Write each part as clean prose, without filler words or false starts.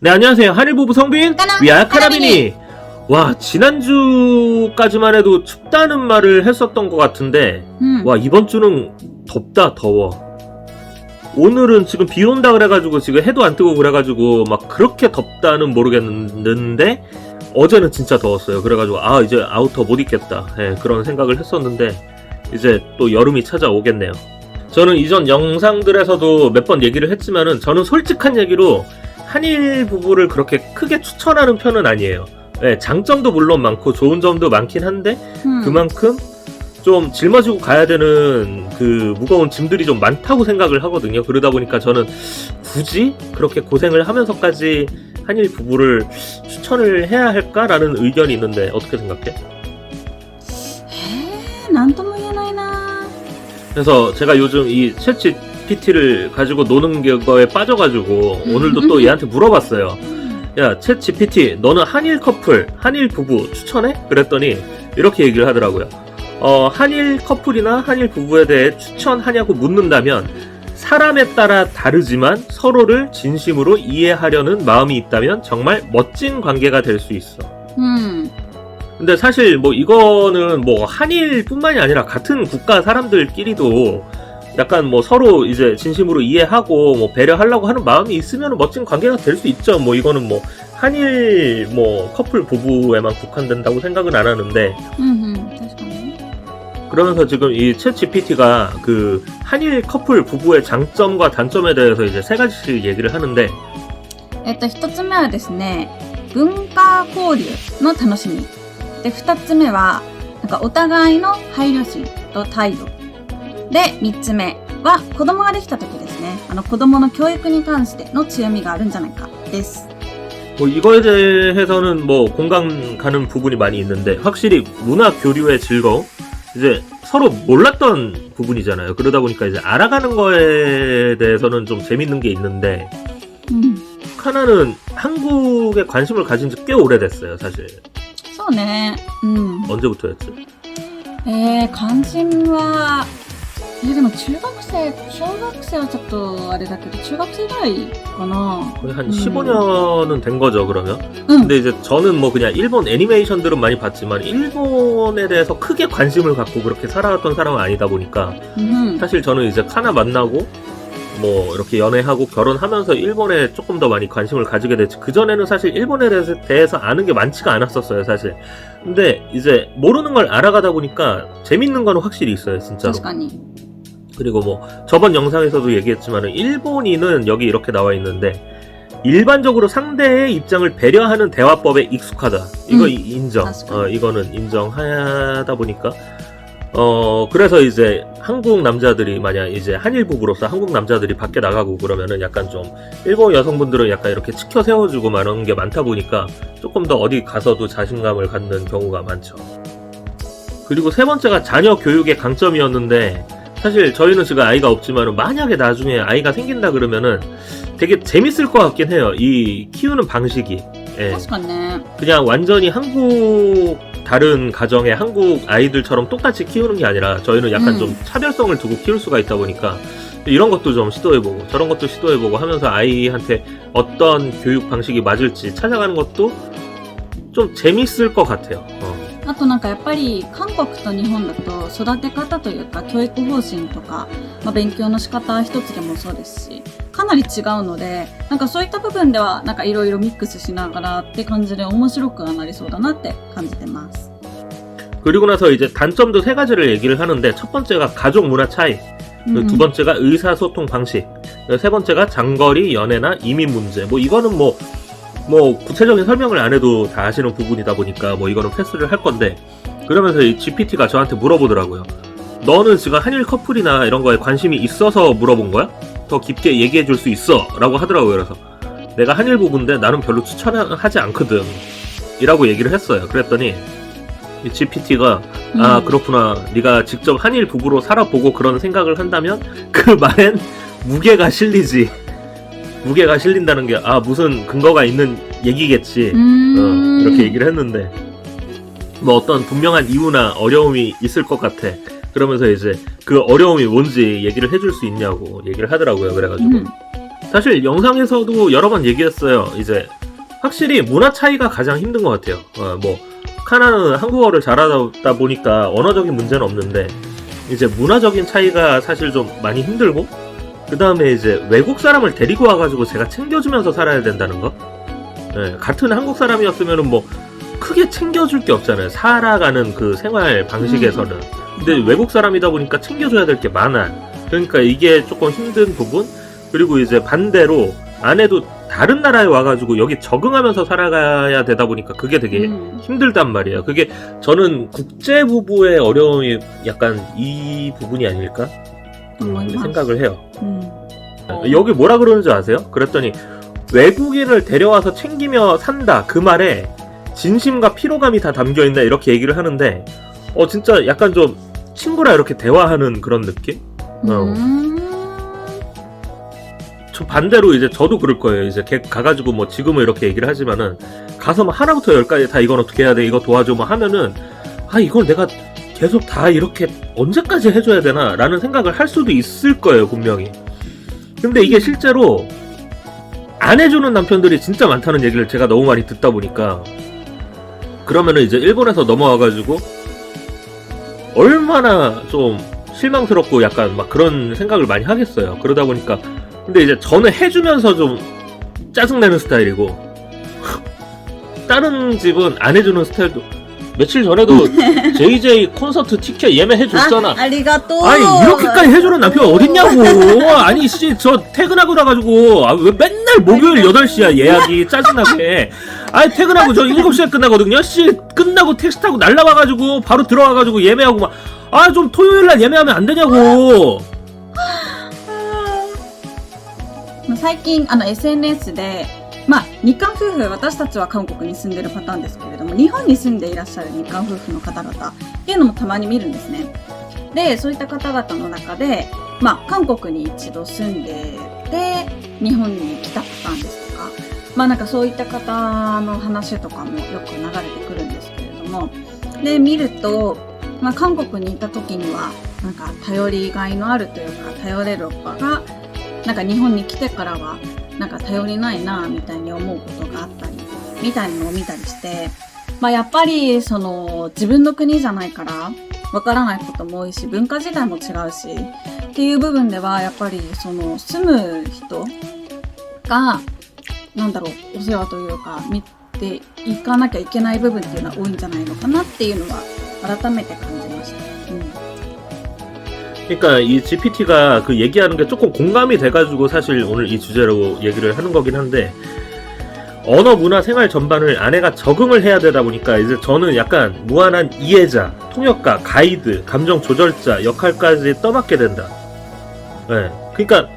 네, 안녕하세요. 한일부부 성빈, 위아 카라비니. 와, 지난주까지만 해도 춥다는 말을 했었던 것 같은데, 와, 이번 주는 덥다, 더워. 오늘은 지금 비 온다 그래가지고, 지금 해도 안 뜨고 그래가지고, 막 그렇게 덥다는 모르겠는데, 어제는 진짜 더웠어요. 그래가지고, 아, 이제 아우터 못 입겠다. 예, 그런 생각을 했었는데, 이제 또 여름이 찾아오겠네요. 저는 이전 영상들에서도 몇 번 얘기를 했지만은, 저는 솔직한 얘기로, 한일 부부를 그렇게 크게 추천하는 편은 아니에요. 네, 장점도 물론 많고 좋은 점도 많긴 한데 그만큼 좀 짊어지고 가야 되는 그 무거운 짐들이 좀 많다고 생각을 하거든요. 그러다 보니까 저는 굳이 그렇게 고생을 하면서까지 한일 부부를 추천을 해야 할까라는 의견이 있는데 어떻게 생각해? なんとも言えないな. 그래서 제가 요즘 이 챗GPT를 가지고 노는 거에 빠져가지고 오늘도 또 얘한테 물어봤어요. 야, 챗GPT, 너는 한일 커플, 한일 부부 추천해? 그랬더니 이렇게 얘기를 하더라고요. 한일 커플이나 한일 부부에 대해 추천하냐고 묻는다면 사람에 따라 다르지만 서로를 진심으로 이해하려는 마음이 있다면 정말 멋진 관계가 될 수 있어. 근데 사실 뭐 이거는 뭐 한일뿐만이 아니라 같은 국가 사람들끼리도 약간 뭐 서로 이제 진심으로 이해하고 뭐 배려하려고 하는 마음이 있으면 멋진 관계가 될 수 있죠. 뭐 이거는 뭐 한일 뭐 커플 부부에만 국한된다고 생각은 안 하는데. 그러면서 지금 이 챗GPT가 그 한일 커플 부부의 장점과 단점에 대해서 이제 세 가지씩 얘기를 하는데. 一つ目はですね、文化交流の楽しみ。で、二つ目はなんかお互いの配慮心と態度。で、3つ目は子供ができた時ですね。子供の教育に関しての強みがあるんじゃないかです。 뭐 이거에 대해서는 뭐 공감 가는 부분이 많이 있는데 확실히 문화 교류의 즐거움 이제 서로 몰랐던 부분이잖아요. 그러다 보니까 이제 알아가는 거에 대해서는 좀 재밌는 게 있는데 하나는 한국에 관심을 가진 지 꽤 오래됐어요, 사실. そうね。언제부터였지? 関心はでも中学生、小学生はちょっとあれだけど中学生ぐらいかな. 거의 한 15년은 된 거죠, 그러면. 근데 이제 저는 뭐 그냥 일본 애니메이션들은 많이 봤지만 일본에 대해서 크게 관심을 갖고 그렇게 살아왔던 사람은 아니다 보니까 사실 저는 이제 카나 만나고 뭐 이렇게 연애하고 결혼하면서 일본에 조금 더 많이 관심을 가지게 됐지. 그전에는 사실 일본에 대해서 아는 게 많지가 않았었어요, 사실. 근데 이제 모르는 걸 알아가다 보니까 재밌는 거는 확실히 있어요, 진짜로. 確かに. 그리고 뭐 저번 영상에서도 얘기했지만 일본인은 여기 이렇게 나와 있는데 일반적으로 상대의 입장을 배려하는 대화법에 익숙하다. 이거 인정. 이거는 인정하다 보니까 그래서 이제 한국 남자들이 만약 이제 한일 부부로서 한국 남자들이 밖에 나가고 그러면은 약간 좀 일본 여성분들은 약간 이렇게 치켜 세워주고 말하는 게 많다 보니까 조금 더 어디 가서도 자신감을 갖는 경우가 많죠. 그리고 세 번째가 자녀 교육의 강점이었는데 사실 저희는 지금 아이가 없지만 만약에 나중에 아이가 생긴다 그러면은 되게 재밌을 것 같긴 해요. 이 키우는 방식이. 예. 確かにね. 그냥 완전히 한국 다른 가정의 한국 아이들처럼 똑같이 키우는 게 아니라 저희는 약간 좀 차별성을 두고 키울 수가 있다 보니까 이런 것도 좀 시도해보고 저런 것도 시도해보고 하면서 아이한테 어떤 교육 방식이 맞을지 찾아가는 것도 좀 재밌을 것 같아요. あとなんかやっぱり韓国と日本だと育て方というか教育方針とか、勉強の仕方一つでもそうですしかなり違うのでなんかそういった部分ではなんかいろいろミックスしながらって感じで面白くはなりそうだなって感じてます. 그리고 나서 이제 단점도 세 가지를 얘기를 하는데 첫 번째가 가족 문화 차이, 두 번째가 의사소통 방식, 세 번째가 장거리 연애나 이민 문제. 뭐 이거는 뭐 구체적인 설명을 안 해도 다 아시는 부분이다 보니까 뭐 이거는 패스를 할 건데 그러면서 이 GPT가 저한테 물어보더라고요. 너는 지금 한일 커플이나 이런 거에 관심이 있어서 물어본 거야? 더 깊게 얘기해 줄 수 있어 라고 하더라고요. 그래서 내가 한일 부부인데 나는 별로 추천하지 않거든 이라고 얘기를 했어요. 그랬더니 이 GPT가 아 그렇구나, 네가 직접 한일 부부로 살아보고 그런 생각을 한다면 그 말엔 무게가 실리지. 무게가 실린다는 게 무슨 근거가 있는 얘기겠지. 이렇게 얘기를 했는데 뭐 어떤 분명한 이유나 어려움이 있을 것 같아. 그러면서 이제 그 어려움이 뭔지 얘기를 해줄 수 있냐고 얘기를 하더라고요. 그래가지고 사실 영상에서도 여러 번 얘기했어요. 이제 확실히 문화 차이가 가장 힘든 것 같아요. 뭐 카나는 한국어를 잘하다 보니까 언어적인 문제는 없는데 이제 문화적인 차이가 사실 좀 많이 힘들고 그 다음에 이제 외국 사람을 데리고 와가지고 제가 챙겨주면서 살아야 된다는 거. 같은 한국 사람이었으면은 뭐 크게 챙겨줄 게 없잖아요. 살아가는 그 생활 방식에서는. 근데 외국 사람이다 보니까 챙겨줘야 될 게 많아. 그러니까 이게 조금 힘든 부분. 그리고 이제 반대로 아내도 다른 나라에 와가지고 여기 적응하면서 살아가야 되다 보니까 그게 되게 힘들단 말이에요. 그게 저는 국제 부부의 어려움이 약간 이 부분이 아닐까 생각을 해요. 여기 뭐라 그러는 줄 아세요? 그랬더니 외국인을 데려와서 챙기며 산다 그 말에 진심과 피로감이 다 담겨있나 이렇게 얘기를 하는데 진짜 약간 좀 친구랑 이렇게 대화하는 그런 느낌? 저 반대로 이제 저도 그럴 거예요. 이제 걔 가가지고 뭐 지금은 이렇게 얘기를 하지만은 가서 뭐 하나부터 열까지 다 이건 어떻게 해야 돼 이거 도와줘 뭐 하면은 이걸 내가 계속 다 이렇게 언제까지 해줘야 되나 라는 생각을 할 수도 있을 거예요 분명히. 근데 이게 실제로 안 해주는 남편들이 진짜 많다는 얘기를 제가 너무 많이 듣다 보니까 그러면은 이제 일본에서 넘어와가지고 얼마나 좀 실망스럽고 약간 막 그런 생각을 많이 하겠어요. 그러다 보니까 근데 이제 저는 해주면서 좀 짜증내는 스타일이고 다른 집은 안 해주는 스타일도 며칠 전에도 JJ 콘서트 티켓 예매해줬잖아. 아리가또. 아니 이렇게까지 해주는 남편 어딨냐고. 아니 씨 저 퇴근하고 나가지고 왜 맨날 목요일 8시야 예약이 짜증나게. 아니 퇴근하고 저 7시에 끝나거든요. 씨 끝나고 택시 타고 날라와가지고 바로 들어와가지고 예매하고 막 좀 토요일날 예매하면 안 되냐고. 最近SNS で日韓夫婦、私たちは韓国に住んでるパターンですけれども、日本に住んでいらっしゃる日韓夫婦の方々っていうのもたまに見るんですね。で、そういった方々の中で、韓国に一度住んでて、日本に来たパターンですとか、なんかそういった方の話とかもよく流れてくるんですけれども、で、見ると、韓国にいた時には、なんか頼りがいのあるというか、頼れるおっぱが、なんか日本に来てからは、なんか頼りないなみたいに思うことがあったりみたいなのを見たりして、やっぱりその自分の国じゃないからわからないことも多いし文化自体も違うしっていう部分ではやっぱりその住む人がなんだろうお世話というか見ていかなきゃいけない部分っていうのは多いんじゃないのかなっていうのは改めて感じました。그러니까 이 GPT가 그 얘기하는 게 조금 공감이 돼가지고 사실 오늘 이 주제로 얘기를 하는 거긴 한데 언어, 문화, 생활 전반을 아내가 적응을 해야 되다 보니까 이제 저는 약간 무한한 이해자, 통역가, 가이드, 감정 조절자 역할까지 떠맡게 된다. 네. 그러니까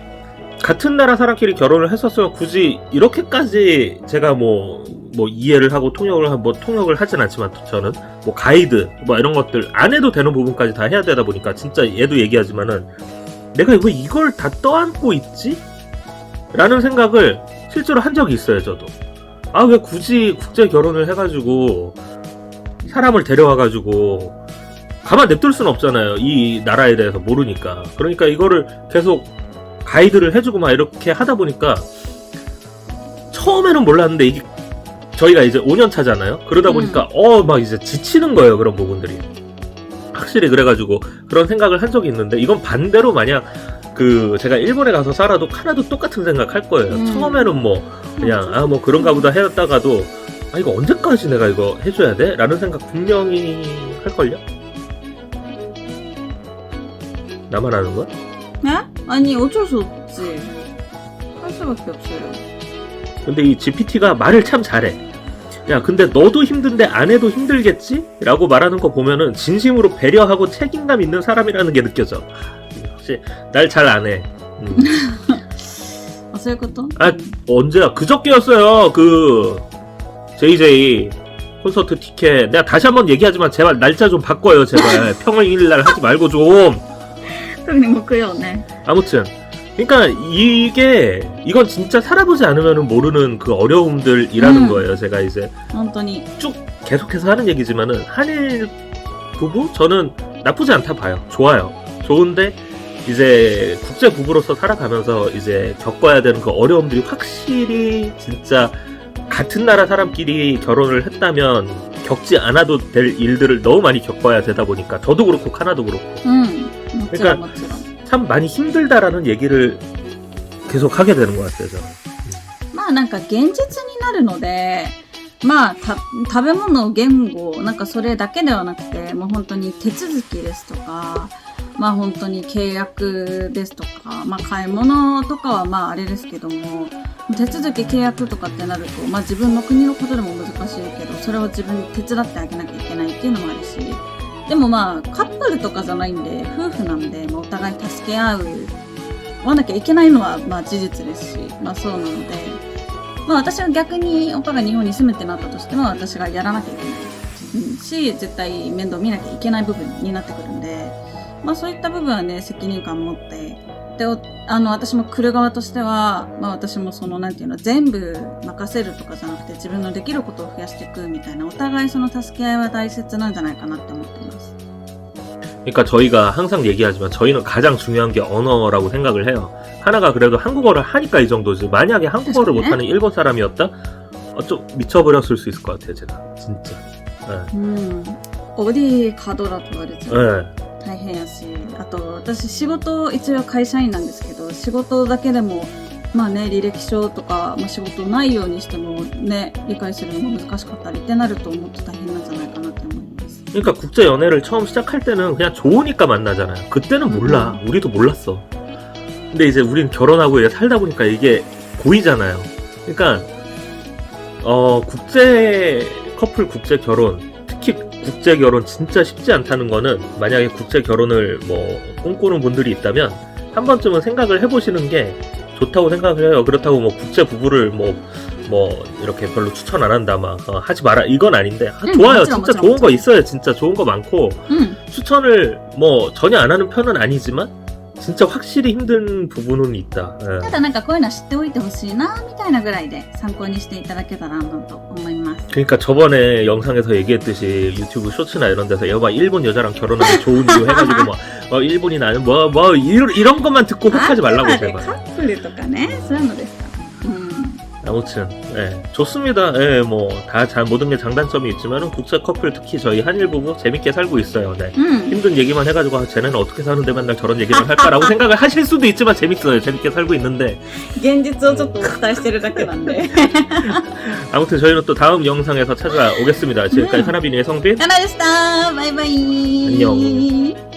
같은 나라 사람끼리 결혼을 했었으면 굳이 이렇게까지 제가 뭐 이해를 하고 통역을 하진 않지만 저는 뭐 가이드 뭐 이런 것들 안 해도 되는 부분까지 다 해야 되다 보니까 진짜 얘도 얘기하지만은 내가 왜 이걸 다 떠안고 있지? 라는 생각을 실제로 한 적이 있어요. 저도 왜 굳이 국제 결혼을 해가지고 사람을 데려와가지고 가만 냅둘 수는 없잖아요. 이 나라에 대해서 모르니까. 그러니까 이거를 계속 가이드를 해주고 막 이렇게 하다 보니까 처음에는 몰랐는데 이게 저희가 이제 5년 차잖아요. 그러다 보니까 막 이제 지치는 거예요. 그런 부분들이 확실히. 그래가지고 그런 생각을 한 적이 있는데 이건 반대로 만약 그 제가 일본에 가서 살아도 카나도 똑같은 생각 할 거예요. 처음에는 뭐 그냥 뭐 그런가 보다 했다가도 이거 언제까지 내가 이거 해줘야 돼? 라는 생각 분명히 할걸요? 나만 하는 거야? 네? 아니 어쩔 수 없지. 할 수밖에 없어요. 근데 이 GPT가 말을 참 잘해. 야 근데 너도 힘든데 아내도 힘들겠지? 라고 말하는 거 보면은 진심으로 배려하고 책임감 있는 사람이라는 게 느껴져. 혹시 날 잘 안 해.そういうこと? 언제야? 그저께였어요. 그 JJ 콘서트 티켓 내가 다시 한번 얘기하지만 제발 날짜 좀 바꿔요. 제발 평일날 하지 말고 좀. 아무튼 그러니까 이건 진짜 살아보지 않으면 모르는 그 어려움들이라는 거예요. 제가 이제 쭉 계속해서 하는 얘기지만은 한일 부부 저는 나쁘지 않다 봐요. 좋아요. 좋은데 이제 국제 부부로서 살아가면서 이제 겪어야 되는 그 어려움들이 확실히 진짜 같은 나라 사람끼리 결혼을 했다면 겪지 않아도 될 일들을 너무 많이 겪어야 되다 보니까 저도 그렇고 카나도 그렇고 もちろん 그러니까 もちろん。 참 많이 힘들다라는 얘기를 계속 하게 되는 것 같아요 저는. まあなんか現実になるので、まあ食べ物、言語、なんかそれだけではなくて、もう本当に手続きですとか、まあ本当に契約ですとか、まあ買い物とかはまああれですけども、手続き契約とかってなると、まあ自分の国のことでも難しいけど、それを自分に手伝ってあげなきゃいけないっていうのもあるし、でもまあカップルとかじゃないんで、夫婦なんで、まあお互い助け合わなきゃいけないのはまあ事実ですし、まあそうなので、まあ私は逆にオパが日本に住むってなったとしても私がやらなきゃいけない、し、絶対面倒見なきゃいけない部分になってくるんで、まあそういった部分はね、責任感を持って、で、私も来る側としては、まあ私もそのなんていうの、全部任せるとかじゃなくて自分のできることを増やしていくみたいな、お互いその助け合いは大切なんじゃないかなって思ってます。 그러니까 저희가 항상 얘기하지만 저희는 가장 중요한 게 언어라고 생각을 해요. 하나가 그래도 한국어를 하니까 이 정도지. 만약에 한국어를 그렇죠. 못하는 일본 사람이었다? 좀 미쳐버렸을 수 있을 것 같아요, 제가. 진짜. 네. 어디 가더라도 말이죠. 네. 大変やし、あと私仕事一応会社員なんですけど、仕事だけでもまあね、履歴書とか、まあ、仕事ないようにしてもね、理解するのが難しかったりってなるともっと大変なんじゃないかなって思います。 그러니까 국제 연애를 처음 시작할 때는 그냥 좋으니까 만나잖아요. 그때는 몰라. 우리도 몰랐어. 근데 이제 우린 결혼하고 이제 살다 보니까 이게 보이잖아요. 그러니까 국제 커플 국제 결혼, 특히 국제 결혼 진짜 쉽지 않다는 거는 만약에 국제 결혼을 뭐 꿈꾸는 분들이 있다면 한 번쯤은 생각을 해보시는 게 좋다고 생각을 해요. 그렇다고 뭐 국제 부부를 뭐 이렇게 별로 추천 안 한다 막 하지 마라 이건 아닌데 좋아요. 진짜 좋은 거 있어요. 진짜 좋은 거 많고 추천을 뭐 전혀 안 하는 편은 아니지만 진짜 확실히 힘든 부분은 있다. ただなんかこういうのは知っておいてほしいなみたいなぐらいで参考にしていただけたらなと思います。 그러니까 저번에 영상에서 얘기했듯이 유튜브 쇼츠나 이런 데서 여봐 일본 여자랑 결혼하기 좋은 이유 해가지고 뭐 일본이 나는 뭐 이런 것만 듣고 혹하지 말라고 제발. カップルとかね、そういうのですか。 아무튼 예, 좋습니다. 예, 뭐 다 모든 게 장단점이 있지만은 국제 커플 특히 저희 한일 부부 재밌게 살고 있어요. 네. 힘든 얘기만 해가지고 쟤네는 어떻게 사는데 맨날 저런 얘기만 할까라고 생각을 하실 수도 있지만 재밌어요. 재밌게 살고 있는데 現実をちょっとお伝えしてるだけなんで。 아무튼 저희는 또 다음 영상에서 찾아오겠습니다. 지금까지 하나비니의 성빈 かなでした。バイバイ。 안녕.